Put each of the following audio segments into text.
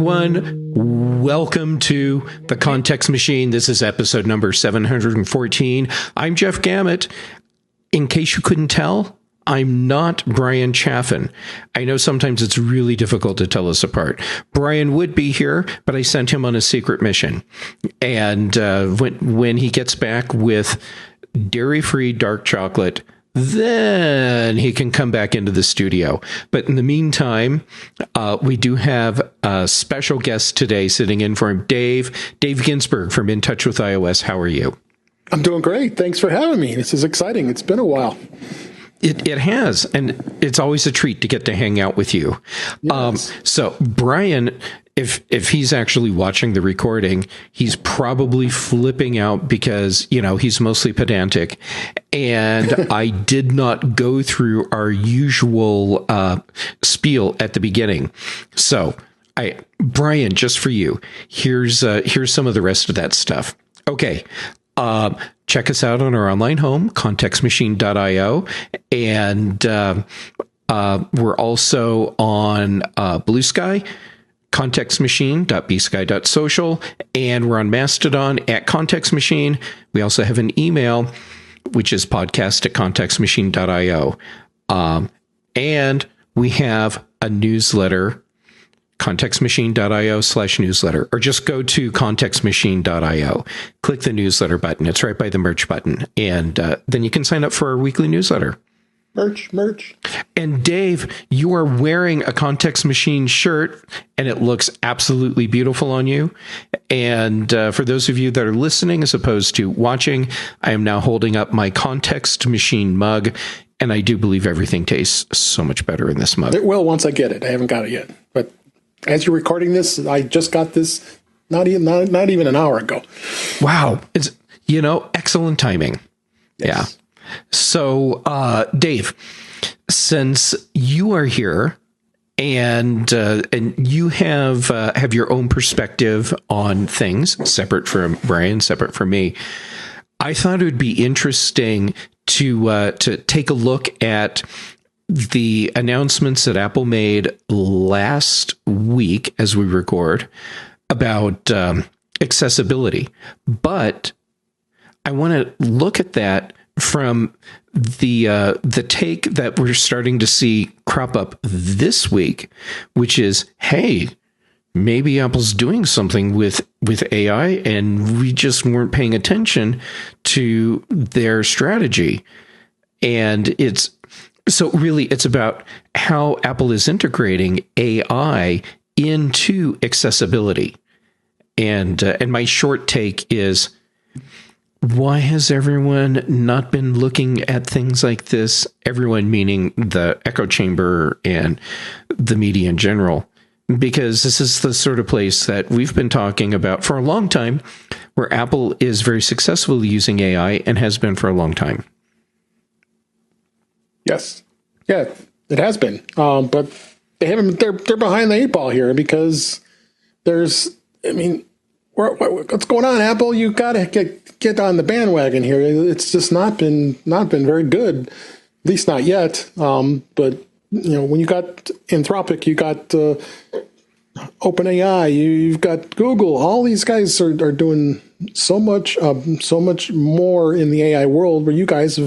everyone. Welcome to The Context Machine. This is episode number 714. I'm Jeff Gamet. In case you couldn't tell, I'm not Brian Chaffin. I know sometimes it's really difficult to tell us apart. Brian would be here, but I sent him on a secret mission. And when he gets back with dairy-free dark chocolate, then he can come back into the studio. But in the meantime, we do have a special guest today sitting in for him, Dave Ginsburg from In Touch with iOS. How are you? I'm doing great. Thanks for having me. This is exciting. It's been a while. It has, and it's always a treat to get to hang out with you. Yes. So Brian, if he's actually watching the recording, he's probably flipping out because, you know, he's mostly pedantic. And I did not go through our usual spiel at the beginning. So Brian, just for you, here's some of the rest of that stuff. Okay. Check us out on our online home, contextmachine.io. And we're also on Blue Sky, contextmachine.bsky.social, and we're on Mastodon at Context Machine. We also have an email, which is podcast@contextmachine.io. And we have a newsletter, contextmachine.io/newsletter, or just go to contextmachine.io, click the newsletter button. It's right by the merch button. And then you can sign up for our weekly newsletter. Merch. And Dave, you are wearing a Context Machine shirt, and it looks absolutely beautiful on you. And for those of you that are listening as opposed to watching, I am now holding up my Context Machine mug, and I do believe everything tastes so much better in this mug. It will once I get it. I haven't got it yet. But as you're recording this, I just got this not even an hour ago. Wow. It's, excellent timing. Yes. Yeah. So, Dave, since you are here and you have your own perspective on things separate from Brian, separate from me, I thought it would be interesting to take a look at the announcements that Apple made last week as we record about accessibility. But I want to look at that from the take that we're starting to see crop up this week, which is, hey, maybe Apple's doing something with AI and we just weren't paying attention to their strategy. And it's about how Apple is integrating AI into accessibility. And my short take is, why has everyone not been looking at things like this? Everyone meaning the echo chamber and the media in general, because this is the sort of place that we've been talking about for a long time, where Apple is very successful using AI and has been for a long time. Yes. Yeah, it has been. But they haven't, they're behind the eight ball here because what's going on, Apple? You got to get on the bandwagon here. It's just not been very good, at least not yet. But when you got Anthropic, you got OpenAI, you've got Google. All these guys are doing so much more in the AI world, where you guys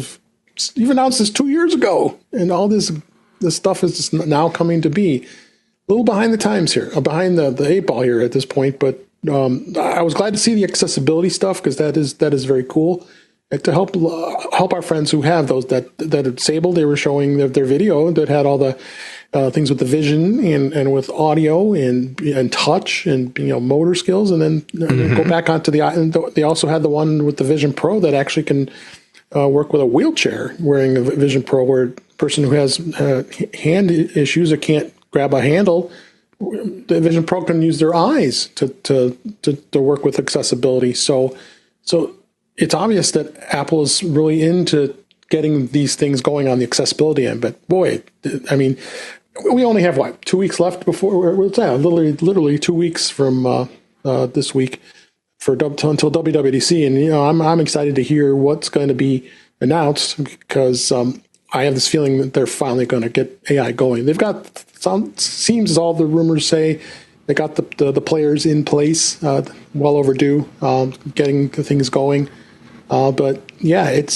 you've announced this 2 years ago, and all this stuff is just now coming to be. A little behind the times here, behind the eight ball here at this point, but I was glad to see the accessibility stuff, because that is very cool. And to help our friends who have those that are disabled. They were showing their video that had all the things with the vision and with audio and touch and motor skills, and then go back onto and they also had the one with the Vision Pro that actually can work with a wheelchair wearing a Vision Pro, where a person who has hand issues or can't grab a handle, the Vision Pro can use their eyes to work with accessibility. So it's obvious that Apple is really into getting these things going on the accessibility end. But boy, I mean, we only have 2 weeks left before literally 2 weeks from this week until WWDC, and I'm excited to hear what's going to be announced, because I have this feeling that they're finally going to get AI going. They've got seems, as all the rumors say, They got the players in place, well overdue, getting things going. But yeah, it's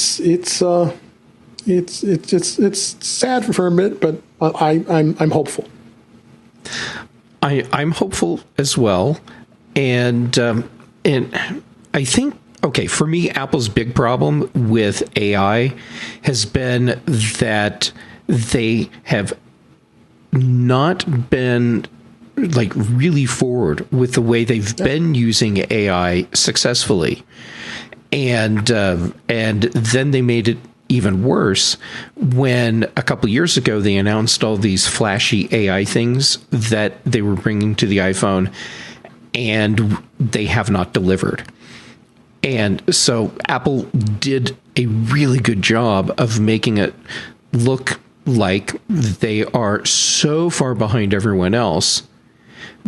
sad for a bit, but I'm hopeful. I'm hopeful as well, and I think, okay, for me, Apple's big problem with AI has been that they have not been like really forward with the way they've been using AI successfully, and then they made it even worse when a couple of years ago they announced all these flashy AI things that they were bringing to the iPhone, and they have not delivered. And so Apple did a really good job of making it look like they are so far behind everyone else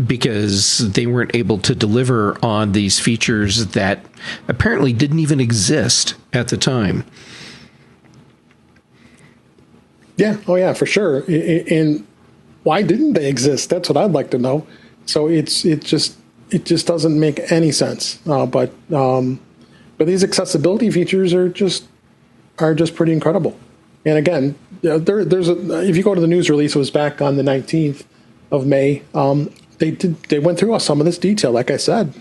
because they weren't able to deliver on these features that apparently didn't even exist at the time. Yeah. Oh, yeah, for sure. And why didn't they exist? That's what I'd like to know. So it just doesn't make any sense. But these accessibility features are just pretty incredible. And again, if you go to the news release, it was back on the 19th of May. They went through some of this detail, like I said.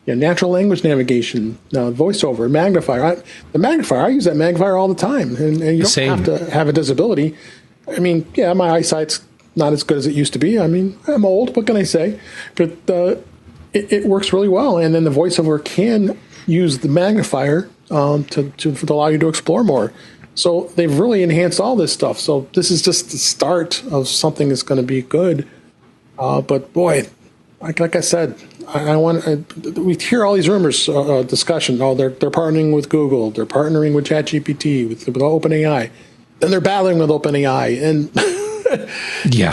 Natural language navigation, voiceover, magnifier. The magnifier, I use that magnifier all the time, and you don't have to have a disability. I mean, yeah, my eyesight's not as good as it used to be. I mean, I'm old. What can I say? But it works really well, and then the voiceover can use the magnifier to allow you to explore more. So they've really enhanced all this stuff. So this is just the start of something that's going to be good. But boy, like I said, we hear all these rumors, discussion. Oh, they're partnering with Google. They're partnering with ChatGPT, with OpenAI. Then they're battling with OpenAI, and yeah,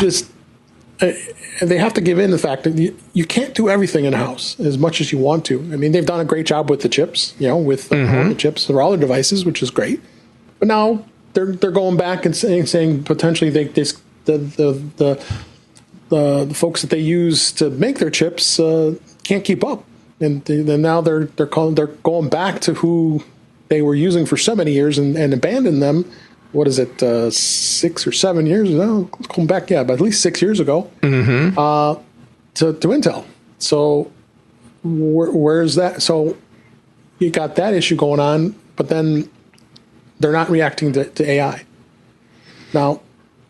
they have to give in the fact that you can't do everything in house as much as you want to. I mean, they've done a great job with the chips, with all the chips for all their devices, which is great. But now they're going back and saying potentially the folks that they use to make their chips can't keep up, and then now they're going back to who they were using for so many years and abandoned them. What is it, 6 or 7 years? No, going back, but at least 6 years ago to Intel. So where's that? So you got that issue going on, but then they're not reacting to AI. Now,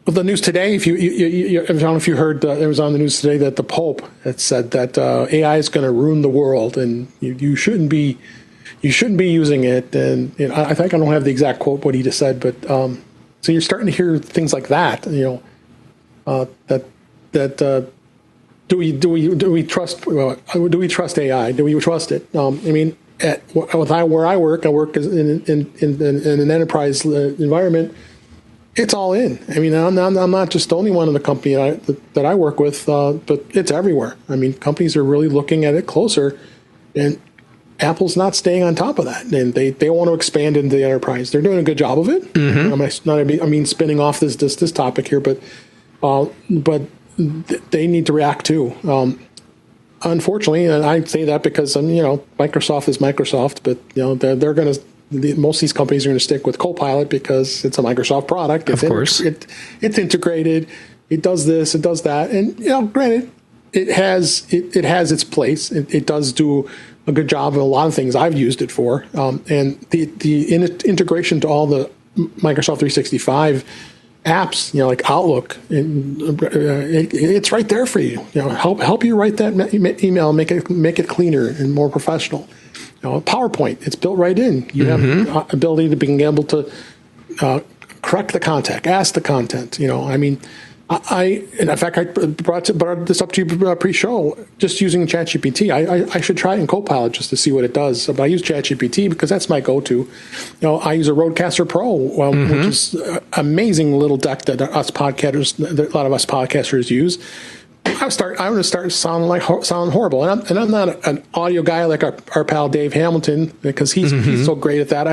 with the news today, I don't know if you heard, it was on the news today that the Pope had said that AI is going to ruin the world, and you shouldn't be using it. And I think I don't have the exact quote what he just said, but so you're starting to hear things like that. Do we trust AI? Do we trust it? I mean, where I work in an enterprise environment. It's all in. I mean, I'm not just the only one in the company that I work with, but it's everywhere. I mean, companies are really looking at it closer, and Apple's not staying on top of that. And they want to expand into the enterprise. They're doing a good job of it. I mean, spinning off this topic here, but they need to react too. Unfortunately, and I say that because Microsoft is Microsoft, but they're going to. Most of these companies are going to stick with Copilot because it's a Microsoft product. Of course. It's integrated. It does this. It does that. And, granted, it has its place. It does do a good job of a lot of things I've used it for. And the integration to all the Microsoft 365 apps, like Outlook, it's right there for you. Help you write that email, make it cleaner and more professional. PowerPoint, it's built right in. You have ability to being able to correct the content, ask the content. I mean, in fact, I brought this up to you pre-show, just using ChatGPT. I should try it in Copilot just to see what it does. But I use ChatGPT because that's my go-to. I use a Rodecaster Pro, which is an amazing little deck that a lot of us podcasters use. I'm going to start sounding horrible, and I'm not an audio guy like our pal Dave Hamilton, because he's so great at that.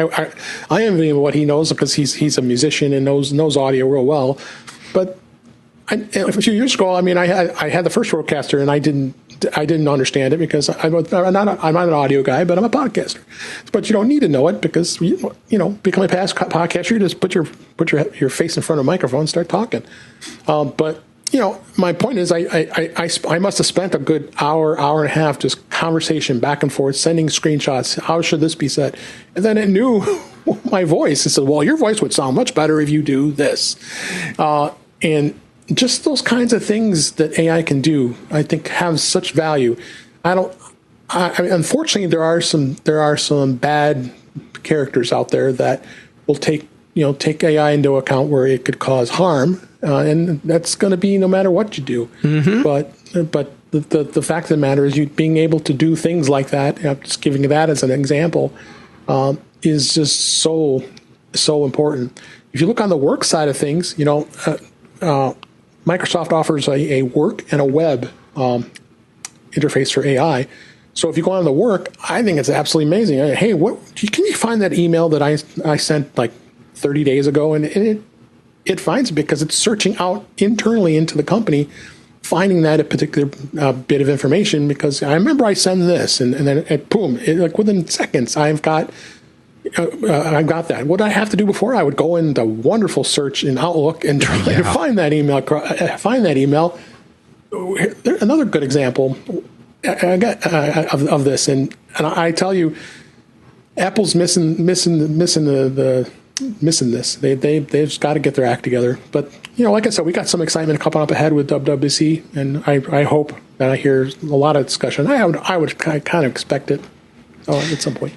I envy him what he knows because he's a musician and knows audio real well. But a few years ago, I mean, I had the first Rodecaster, and I didn't understand it because I'm not an audio guy, but I'm a podcaster. But you don't need to know it because you know, become a podcaster. You just put your face in front of a microphone and start talking. But you know, my point is, I must have spent a good hour and a half just conversation back and forth, sending screenshots. How should this be said? And then it knew my voice. It said, well, your voice would sound much better if you do this. And just those kinds of things that AI can do, I think, have such value. I mean, unfortunately, there are some bad characters out there that will take AI into account where it could cause harm, and that's going to be no matter what you do. Mm-hmm. But the fact of the matter is, you being able to do things like that, just giving that as an example, is just so important. If you look on the work side of things, you know. Microsoft offers a work and a web interface for AI. So if you go on the work, I think it's absolutely amazing. Hey, can you find that email that I sent like 30 days ago? And it finds it because it's searching out internally into the company, finding that a particular bit of information, because I remember I sent this, and then boom, like within seconds, I've got that. What I have to do before, I would go in the wonderful search in Outlook and try to find that email. Another good example of this, and I tell you, Apple's missing this. They've got to get their act together. But you know, like I said, we got some excitement coming up ahead with WWDC, and I hope that I hear a lot of discussion. I would kind of expect it at some point.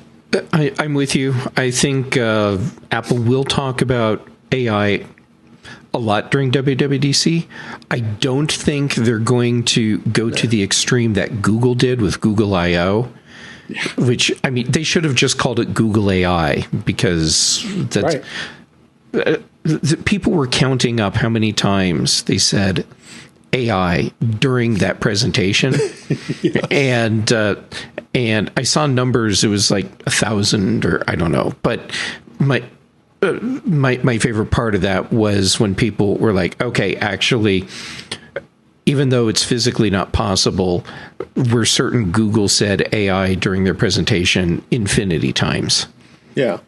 I'm with you. I think Apple will talk about AI a lot during WWDC. I don't think they're going to go to the extreme that Google did with Google I/O, which, I mean, they should have just called it Google AI, because that's, people were counting up how many times they said AI during that presentation. Yes. And I saw numbers, it was like 1,000 or I don't know, but my favorite part of that was when people were like, okay, actually, even though it's physically not possible, we're certain Google said AI during their presentation infinity times. Yeah.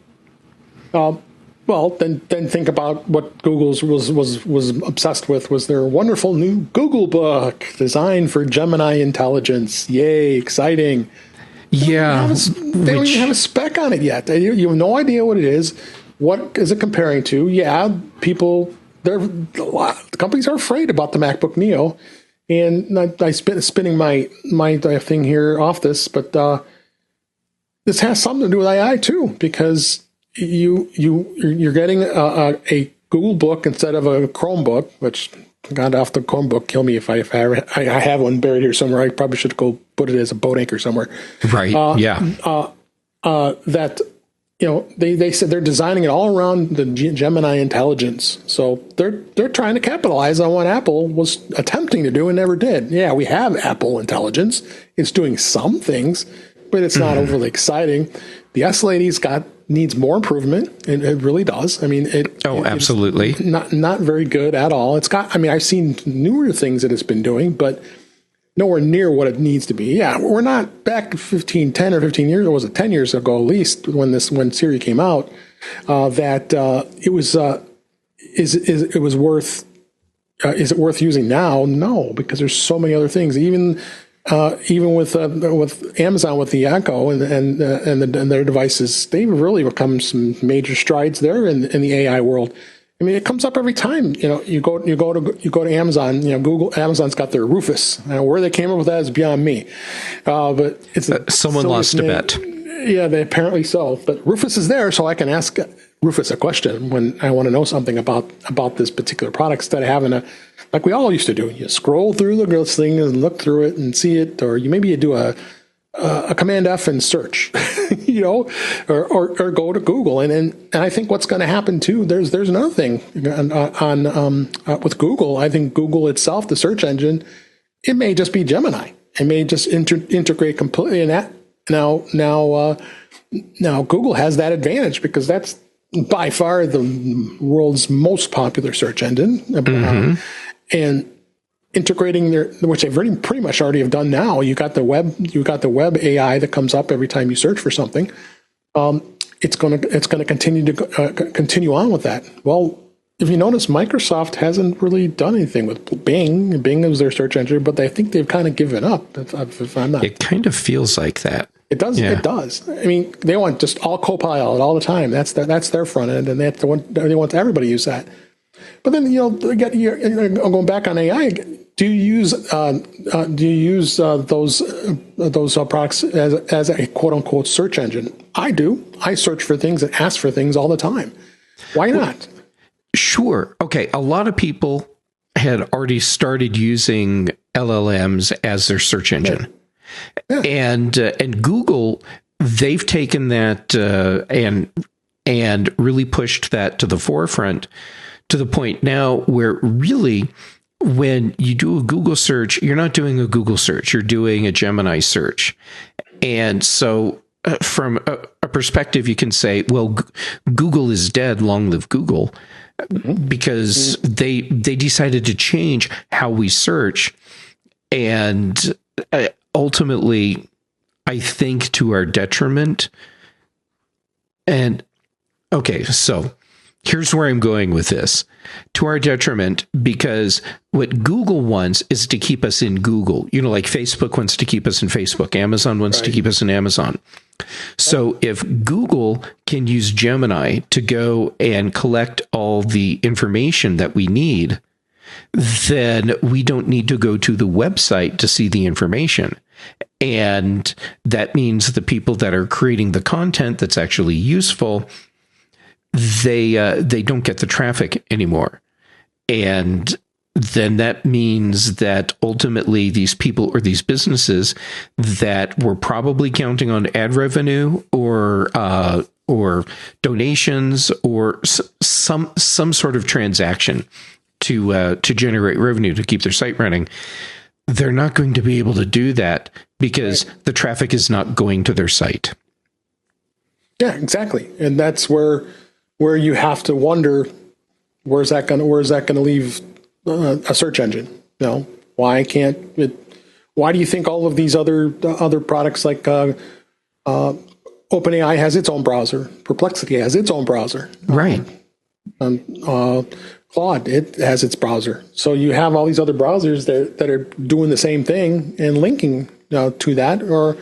Well, then think about what Google's was obsessed with, was their wonderful new Google book designed for Gemini intelligence. Yay, exciting. Yeah. They don't even have a spec on it yet. You have no idea what it is. What is it comparing to? Yeah, companies are afraid about the MacBook Neo. And I spinning my thing here off this, but this has something to do with AI too, because you're getting a Google book instead of a Chromebook, which, God, off the Chromebook, kill me if I have one buried here somewhere. I probably should go put it as a boat anchor somewhere. Right. That, you know, they said they're designing it all around the Gemini intelligence. So they're trying to capitalize on what Apple was attempting to do and never did. Yeah, we have Apple intelligence. It's doing some things, but it's not overly exciting. The S Lady's needs more improvement. It really does. I mean, absolutely. It's not very good at all. I've seen newer things that it's been doing, but nowhere near what it needs to be. Yeah, we're not back 10 or 15 years, or was it 10 years ago at least, when Siri came out, that it was worth. Is it worth using now? No, because there's so many other things. Even with Amazon, with the Echo and their devices, they've really become some major strides there in the AI world. I mean, it comes up every time. You know, you go to Amazon. You know, Amazon's got their Rufus. Where they came up with that is beyond me. But it's someone lost a bet. Yeah, they apparently so. But Rufus is there, so I can ask Rufus a question when I want to know something about this particular product, instead of having like we all used to do. You scroll through the thing and look through it and see it, or you do a Command F and search, you know, or go to Google. And I think what's going to happen too, there's another thing with Google. I think Google itself, the search engine, it may just be Gemini. It may just integrate completely in that. Now Google has that advantage because that's by far the world's most popular search engine. Mm-hmm. and integrating which they pretty much already have done now. You got the web AI that comes up every time you search for something. It's going to continue on with that. Well, if you notice, Microsoft hasn't really done anything with Bing. Bing is their search engine, but I think they've kind of given up. If I'm not, it kind of feels like that. It does. Yeah. It does. I mean, they want just all Copilot all the time. That's their front end, and they want everybody to use that. But then going back on AI, do you use those products as a quote unquote search engine? I do. I search for things and ask for things all the time. Why not? Sure. Okay. A lot of people had already started using LLMs as their search engine. Yeah. And Google, they've taken that and really pushed that to the forefront, to the point now where really when you do a Google search, you're not doing a Google search, you're doing a Gemini search. And so from a perspective, you can say, well, Google is dead, long live Google, because they decided to change how we search. And ultimately, I think to our detriment. And okay, so here's where I'm going with this. To our detriment, because what Google wants is to keep us in Google. You know, like Facebook wants to keep us in Facebook. Amazon wants to keep us in Amazon. So if Google can use Gemini to go and collect all the information that we need, then we don't need to go to the website to see the information. And that means the people that are creating the content that's actually useful, they don't get the traffic anymore. And then that means that ultimately these people or these businesses that were probably counting on ad revenue or donations or some sort of transaction to generate revenue to keep their site running, they're not going to be able to do that because the traffic is not going to their site. Yeah, exactly. And that's where you have to wonder, where's that going to leave a search engine? You know, why can't it? Why do you think all of these other products like OpenAI has its own browser, Perplexity has its own browser, right? Claude, it has its browser. So you have all these other browsers that are doing the same thing and linking to that, or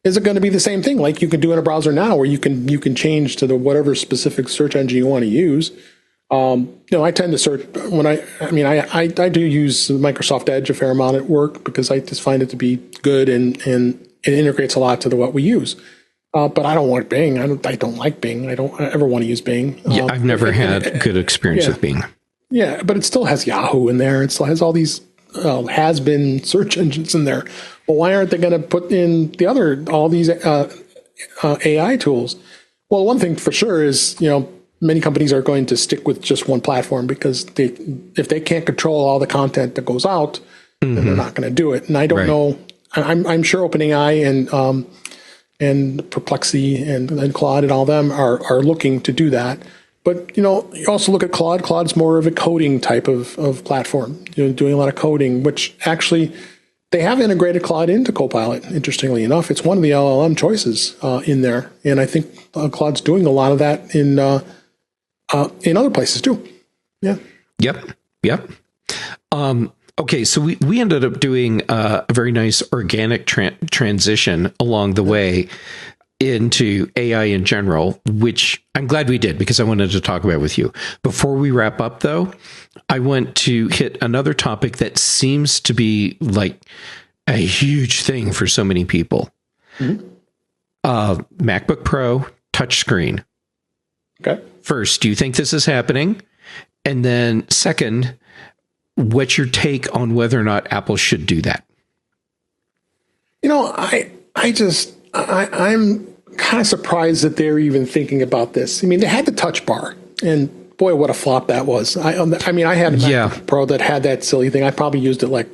is it going to be the same thing like you can do in a browser now, where you can change to the whatever specific search engine you want to use? I tend to search when I do use Microsoft Edge a fair amount at work because I just find it to be good and it integrates a lot to what we use. But I don't want Bing. I don't like Bing. I don't ever want to use Bing. Yeah, I've never had a good experience with Bing. Yeah, but it still has Yahoo in there. It still has all these has-been search engines in there. Well, why aren't they going to put in all these AI tools? Well, one thing for sure is, many companies are going to stick with just one platform because if they can't control all the content that goes out, then they're not going to do it. And I don't know. I'm sure OpenAI and Perplexity and Claude and all them are looking to do that. But, you also look at Claude. Claude's more of a coding type of platform, doing a lot of coding, which actually they have integrated Claude into Copilot, interestingly enough. It's one of the LLM choices in there. And I think Claude's doing a lot of that in other places too. Yeah. Yep. Okay, so we ended up doing a very nice organic transition along the way into AI in general, which I'm glad we did because I wanted to talk about it with you. Before we wrap up, though, I want to hit another topic that seems to be like a huge thing for so many people. MacBook Pro touchscreen. Okay. First, do you think this is happening? And then second, what's your take on whether or not Apple should do that? I'm kind of surprised that they're even thinking about this. I mean, they had the touch bar, and boy, what a flop that was. I had a MacBook Pro that had that silly thing. I probably used it like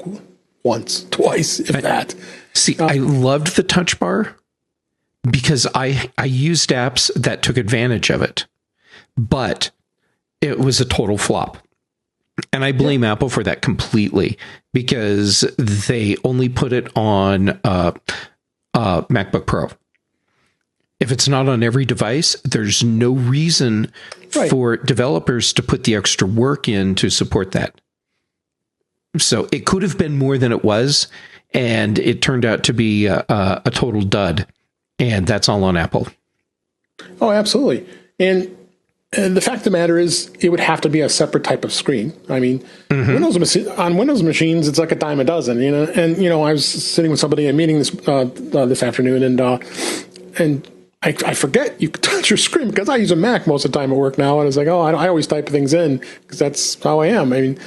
once, twice, if that. See, I loved the touch bar because I used apps that took advantage of it, but it was a total flop. And I blame Apple for that completely, because they only put it on MacBook Pro. If it's not on every device, there's no reason for developers to put the extra work in to support that. So it could have been more than it was, and it turned out to be a total dud. And that's all on Apple. Oh, absolutely. And the fact of the matter is, it would have to be a separate type of screen. I mean, on Windows machines, it's like a dime a dozen. And I was sitting with somebody in a meeting this afternoon, and I forget you could touch your screen, because I use a Mac most of the time at work now, and it's like, I always type things in because that's how I am. I mean,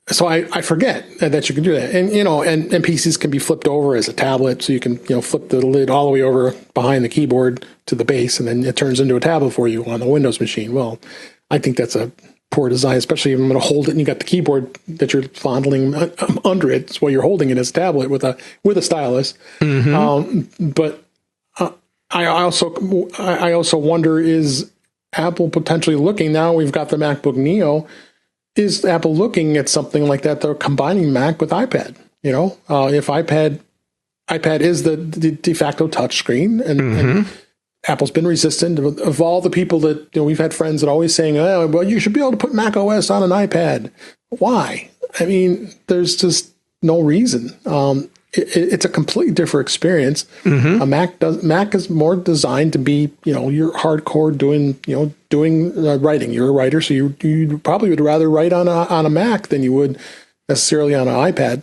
so I forget that you can do that, and and PCs can be flipped over as a tablet, so you can flip the lid all the way over behind the keyboard to the base, and then it turns into a tablet for you on the Windows machine. Well, I think that's a poor design, especially if I'm going to hold it and you got the keyboard that you're fondling under it, while you're holding it as a tablet with a stylus. But I also wonder, is Apple potentially looking, now we've got the MacBook Neo, is Apple looking at something like that? They're combining Mac with iPad. If iPad is the de facto touch screen, and Apple's been resistant of all the people that we've had friends that are always saying, "Oh, well, you should be able to put Mac OS on an iPad." Why? I mean, there's just no reason. It's a completely different experience. Mac is more designed to be, you're hardcore doing writing. You're a writer, so you probably would rather write on a Mac than you would necessarily on an iPad.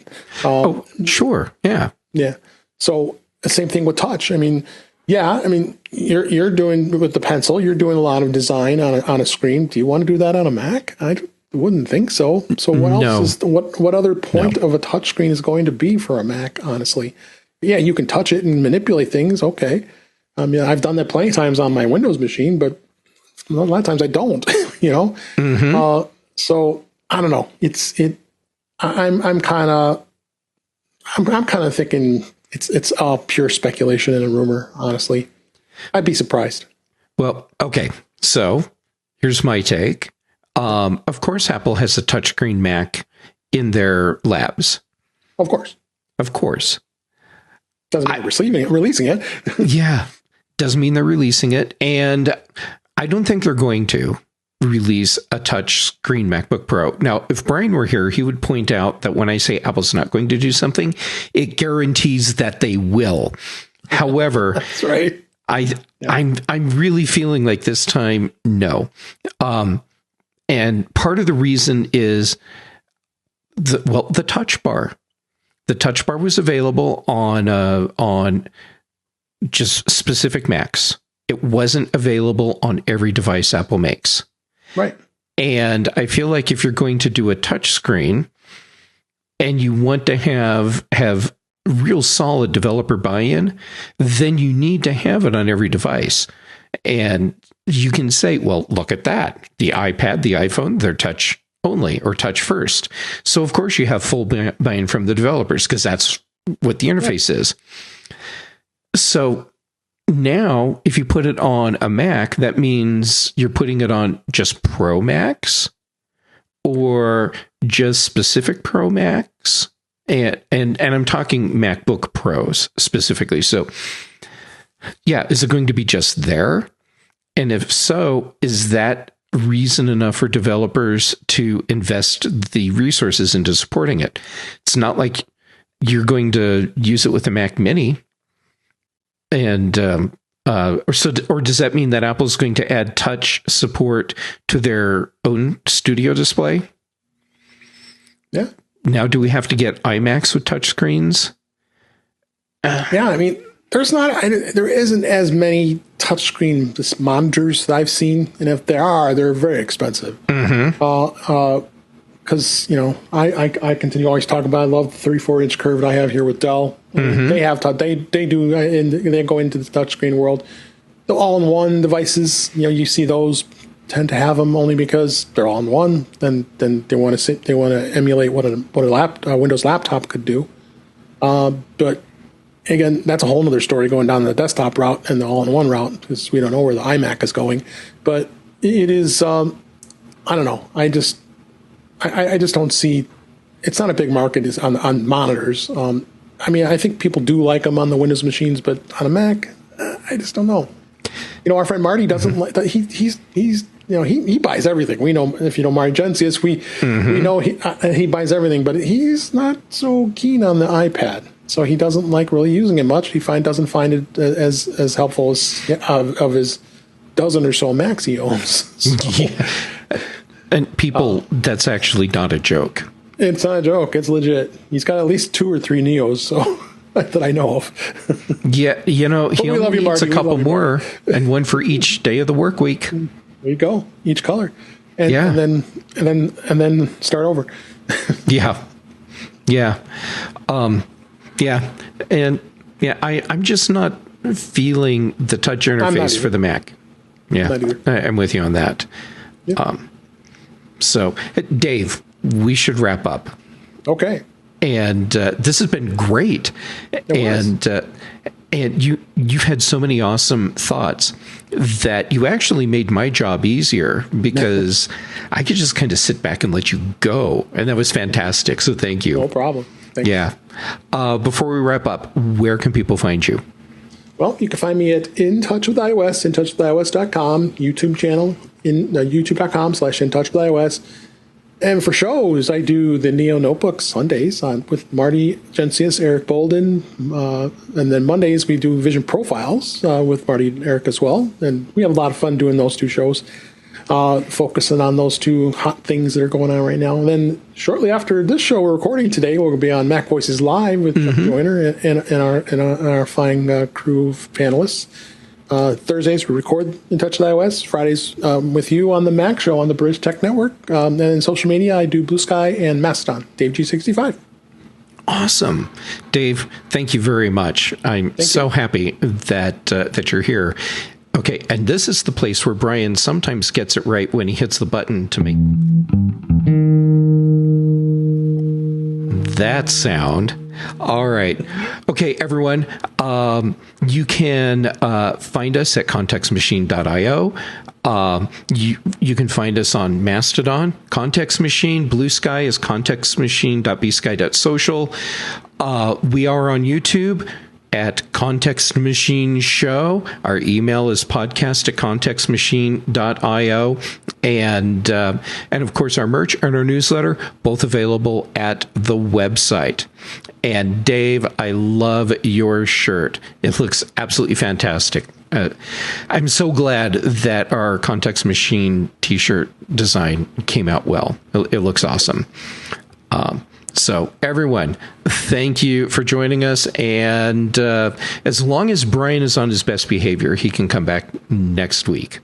Sure, yeah. So the same thing with touch. I mean, you're doing with the pencil. You're doing a lot of design on a screen. Do you want to do that on a Mac? I wouldn't think so. So what else is what other point of a touchscreen is going to be for a Mac? Honestly, you can touch it and manipulate things. Okay, I mean, I've done that plenty of times on my Windows machine, but a lot of times I don't. So I don't know. I'm kind of thinking it's all pure speculation and a rumor. Honestly, I'd be surprised. Well, okay. So here's my take. Of course, Apple has a touchscreen Mac in their labs. Of course. Doesn't mean releasing it. Yeah. Doesn't mean they're releasing it. And I don't think they're going to release a touchscreen MacBook Pro. Now, if Brian were here, he would point out that when I say Apple's not going to do something, it guarantees that they will. However, that's right. I'm really feeling like this time, no. And part of the reason is the touch bar. The touch bar was available on just specific Macs. It wasn't available on every device Apple makes. Right. And I feel like if you're going to do a touch screen and you want to have real solid developer buy-in, then you need to have it on every device. And you can say, well, look at that. The iPad, the iPhone, they're touch only or touch first. So, of course, you have full buy-in from the developers because that's what the interface is. So now, if you put it on a Mac, that means you're putting it on just Pro Macs or just specific Pro Macs. And I'm talking MacBook Pros specifically. So, yeah, is it going to be just there? And if so, is that reason enough for developers to invest the resources into supporting it? It's not like you're going to use it with a Mac Mini. And or does that mean that Apple's going to add touch support to their own studio display? Yeah. Now, do we have to get iMacs with touch screens? Yeah, I mean, there isn't as many touchscreen monitors that I've seen, and if there are, they're very expensive. Because I continue to always talk about, I love the 34-inch curve that I have here with Dell. They have they do, and they go into the touchscreen world. The all-in-one devices, you see those tend to have them only because they're all-in-one. Then they want to emulate what a Windows laptop could do. But again, that's a whole other story, going down the desktop route and the all-in-one route, because we don't know where the iMac is going. But it is, I don't know. I just don't see. It's not a big market is on monitors. I mean, I think people do like them on the Windows machines, but on a Mac, I just don't know. Our friend Marty doesn't like. He's he buys everything. We know, if you know Marty Gensius, we know he buys everything, but he's not so keen on the iPad. So he doesn't like really using it much. He doesn't find it as helpful as of his dozen or so Macs he owns. So. Yeah. And people, that's actually not a joke. It's not a joke. It's legit. He's got at least 2 or 3 Neos, so that I know of. Yeah, he only needs a couple more, and one for each day of the work week. There you go. Each color, and then start over. Yeah. I'm just not feeling the touch interface for the Mac. Yeah, I'm with you on that. Yep. So, Dave, we should wrap up. Okay. And this has been great. And you've had so many awesome thoughts that you actually made my job easier, because I could just kind of sit back and let you go. And that was fantastic. So thank you. No problem. Thank you. Before we wrap up, where can people find you? Well, you can find me at In Touch with iOS, intouchwithios.com, YouTube channel, youtube.com/intouchwithios. And for shows, I do the Neo Notebooks Sundays with Marty Gensius, Eric Bolden. And then Mondays, we do Vision Profiles with Marty and Eric as well. And we have a lot of fun doing those 2 shows, focusing on those 2 hot things that are going on right now. And then shortly after this show we're recording today, we'll be on Mac Voices Live with Chuck Joyner and our fine crew of panelists. Thursdays we record In Touch with iOS. Fridays with you on the Mac Show on the British Tech Network. And in social media, I do Blue Sky and Mastodon. Dave G65. Awesome, Dave. Thank you very much. I'm so happy that you're here. Okay, and this is the place where Brian sometimes gets it right when he hits the button to make that sound. All right. Okay, everyone. You can find us at contextmachine.io. You can find us on Mastodon, Context Machine. Blue Sky is contextmachine.bsky.social. We are on YouTube at Context Machine Show. Our email is podcast@contextmachine.io. And of course, our merch and our newsletter, both available at the website. And Dave, I love your shirt. It looks absolutely fantastic. I'm so glad that our Context Machine t-shirt design came out well. It looks awesome. So everyone, thank you for joining us. And as long as Brian is on his best behavior, he can come back next week.